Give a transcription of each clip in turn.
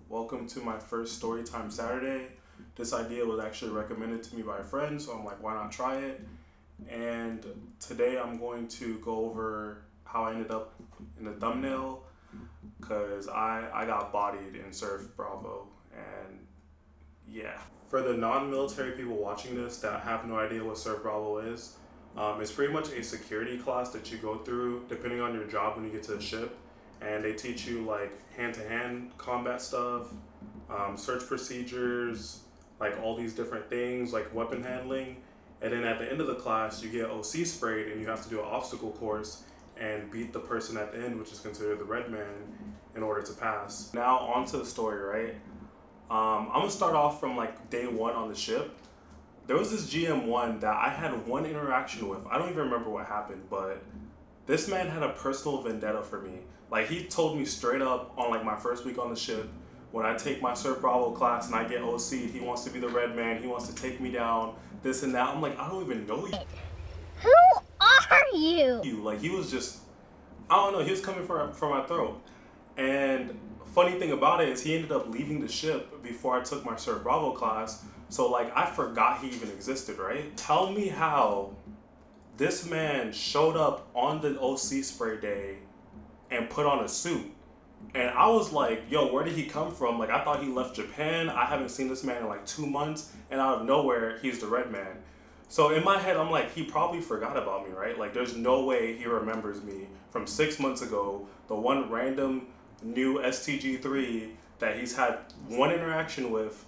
Welcome to my first Storytime Saturday. This idea was actually recommended to me by a friend, so I'm like, why not try it? And today I'm going to go over how I ended up in the thumbnail, because I got bodied in Surf Bravo, and yeah. For the non-military people watching this that have no idea what Surf Bravo is, it's pretty much a security class that you go through depending on your job when you get to the ship. And they teach you like hand-to-hand combat stuff, search procedures, like all these different things, like weapon handling. And then at the end of the class, you get OC sprayed and you have to do an obstacle course and beat the person at the end, which is considered the REDMAN, in order to pass. Now on to the story, right? I'm gonna start off from like day one on the ship. There was this GM1 that I had one interaction with. I don't even remember what happened, but this man had a personal vendetta for me. Like, he told me straight up on like my first week on the ship, when I take my Surf Bravo class and I get OC'd, he wants to be the REDMAN, he wants to take me down, this and that. I'm like, I don't even know you. Who are you? Like, he was just, I don't know, he was coming for my throat. And funny thing about it is he ended up leaving the ship before I took my Surf Bravo class. So like, I forgot he even existed, right? Tell me how this man showed up on the OC spray day and put on a suit. And I was like, yo, where did he come from? Like, I thought he left Japan. I haven't seen this man in like 2 months, and out of nowhere, he's the REDMAN. So in my head, I'm like, he probably forgot about me, right? Like, there's no way he remembers me from 6 months ago, the one random new STG3 that he's had one interaction with.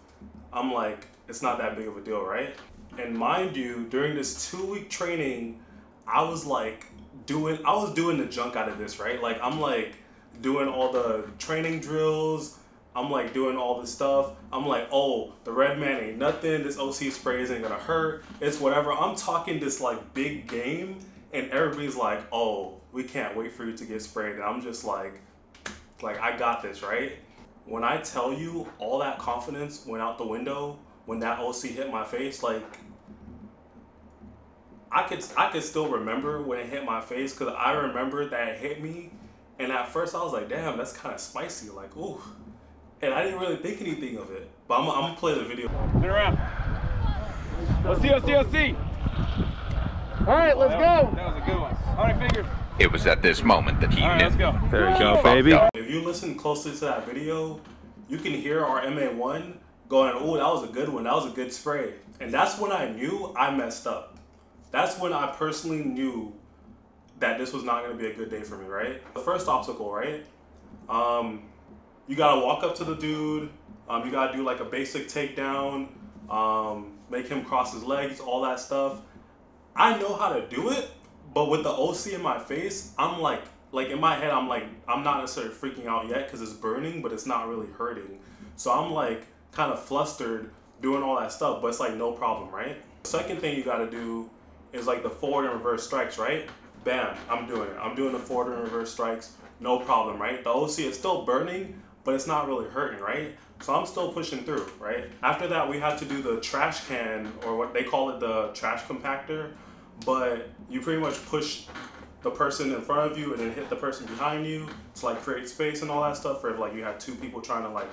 I'm like, it's not that big of a deal, right? And mind you, during this 2-week training, I was doing the junk out of this, right? Like, I'm like doing all the training drills. I'm like doing all this stuff. I'm like, oh, the REDMAN ain't nothing. This OC spray isn't gonna hurt. It's whatever. I'm talking this like big game, and everybody's like, oh, we can't wait for you to get sprayed. And I'm just like I got this, right? When I tell you, all that confidence went out the window when that OC hit my face. Like, I could still remember when it hit my face, because I remember that it hit me, and at first I was like, damn, that's kind of spicy, like, ooh. And I didn't really think anything of it, but I'm gonna play the video. Turn around. OC. All right, let's go. That was a good one. How many fingers? It was at this moment that he All right, knew. let's go. There you go, baby. If you listen closely to that video, you can hear our MA1 going, oh, that was a good one, that was a good spray. And that's when I knew I messed up. That's when I personally knew that this was not going to be a good day for me, right? The first obstacle, right? You got to walk up to the dude. You got to do like a basic takedown, make him cross his legs, all that stuff. I know how to do it, but with the OC in my face, I'm like in my head, I'm not necessarily freaking out yet because it's burning, but it's not really hurting. So I'm like kind of flustered doing all that stuff, but it's like no problem, right? Second thing you got to do is like the forward and reverse strikes, right? Bam, I'm doing it. I'm doing the forward and reverse strikes, no problem, right? The OC is still burning, but it's not really hurting, right? So I'm still pushing through, right? After that, we had to do the trash can, or what they call it, the trash compactor, but you pretty much push the person in front of you and then hit the person behind you to like create space and all that stuff, for if like you had 2 people trying to like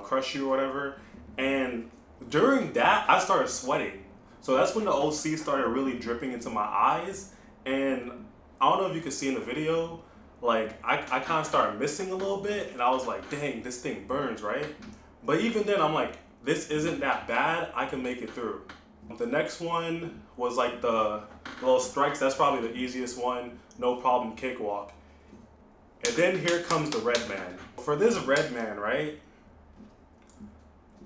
crush you or whatever. And during that, I started sweating. So that's when the OC started really dripping into my eyes. And I don't know if you can see in the video, like I kind of started missing a little bit, and I was like, dang, this thing burns, right? But even then, I'm like, this isn't that bad, I can make it through. The next one was like the little strikes. That's probably the easiest one, no problem, cakewalk. And then here comes the REDMAN. For this REDMAN, right?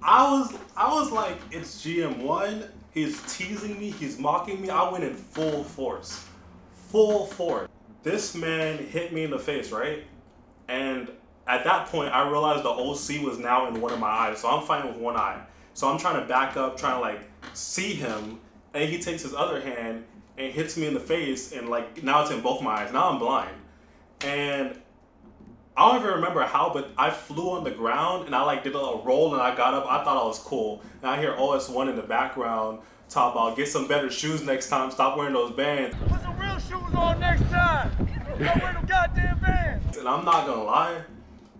I was like, it's GM1. He's teasing me, he's mocking me. I went in full force. Full force. This man hit me in the face, right? And at that point, I realized the OC was now in one of my eyes. So I'm fighting with one eye. So I'm trying to back up, trying to like see him. And he takes his other hand and hits me in the face. And like, now it's in both my eyes. Now I'm blind. And I don't even remember how, but I flew on the ground and I like did a little roll and I got up. I thought I was cool. And I hear OS1 in the background talk about, get some better shoes next time, stop wearing those bands. Put some real shoes on next time. Don't wear them goddamn bands. And I'm not gonna lie,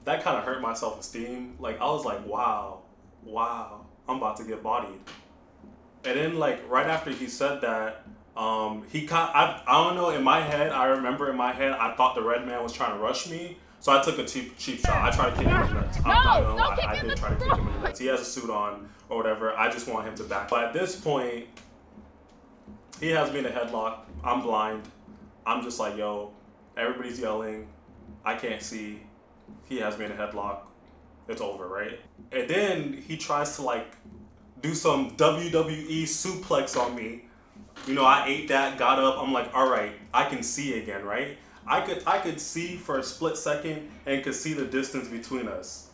that kind of hurt my self-esteem. Like, I was like, wow, I'm about to get bodied. And then, like, right after he said that, I don't know, in my head, I remember in my head, I thought the REDMAN was trying to rush me. So I took a cheap shot. I tried to kick him in the nuts. I did try to kick him in the nuts. He has a suit on or whatever. I just want him to back. But at this point, he has me in a headlock. I'm blind. I'm just like, yo, everybody's yelling. I can't see. He has me in a headlock. It's over, right? And then he tries to like do some WWE suplex on me. You know, I ate that, got up. I'm like, all right, I can see again, right? I could see for a split second and could see the distance between us.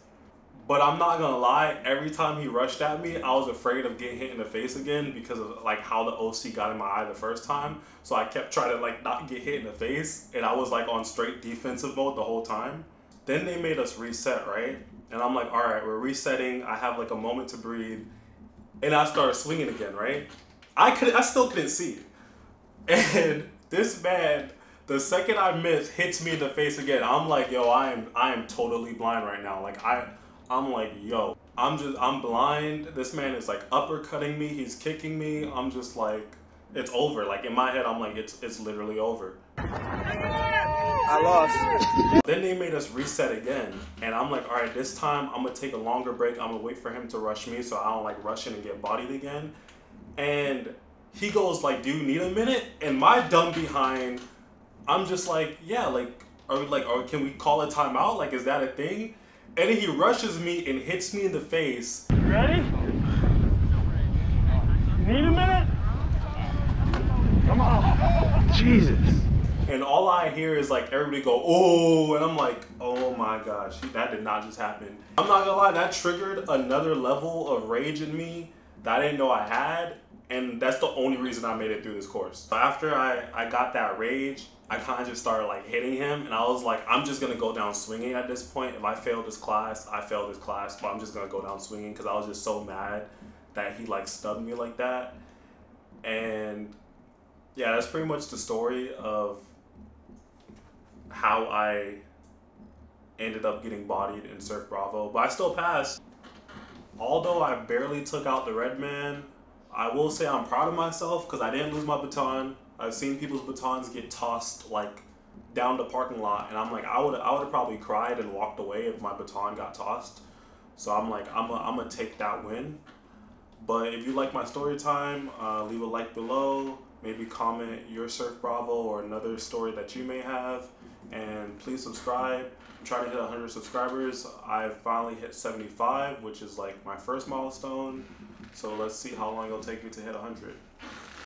But I'm not gonna lie, every time he rushed at me, I was afraid of getting hit in the face again because of like how the OC got in my eye the first time. So I kept trying to like not get hit in the face, and I was like on straight defensive mode the whole time. Then they made us reset, right? And I'm like, all right, we're resetting. I have like a moment to breathe. And I started swinging again, right? I still couldn't see. And this man, the second I miss, hits me in the face again. I'm like, yo, I am totally blind right now. Like I'm like, yo, I'm blind. This man is like uppercutting me. He's kicking me. I'm just like, it's over. Like in my head, I'm like, it's literally over. I lost. Then they made us reset again. And I'm like, all right, this time I'm gonna take a longer break. I'm gonna wait for him to rush me so I don't like rush in and get bodied again. And he goes like, do you need a minute? And my dumb behind, I'm just like, yeah, like, or can we call a timeout? Like, is that a thing? And then he rushes me and hits me in the face. You ready? Need a minute? Come on. Jesus. And all I hear is like everybody go, oh, and I'm like, oh my gosh, that did not just happen. I'm not gonna lie, that triggered another level of rage in me that I didn't know I had. And that's the only reason I made it through this course. So after I got that rage, I kind of just started like hitting him, and I was like, I'm just gonna go down swinging at this point. If I fail this class, I fail this class, but I'm just gonna go down swinging because I was just so mad that he like stubbed me like that. And yeah, that's pretty much the story of how I ended up getting bodied in Surf Bravo, but I still passed. Although I barely took out the REDMAN, I will say I'm proud of myself because I didn't lose my baton. I've seen people's batons get tossed like down the parking lot, and I'm like, I would have probably cried and walked away if my baton got tossed. So I'm like, I'm gonna take that win. But if you like my story time, leave a like below. Maybe comment your Surf Bravo or another story that you may have, and please subscribe. I'm trying to hit 100 subscribers. I finally hit 75, which is like my first milestone. So let's see how long it'll take me to hit 100.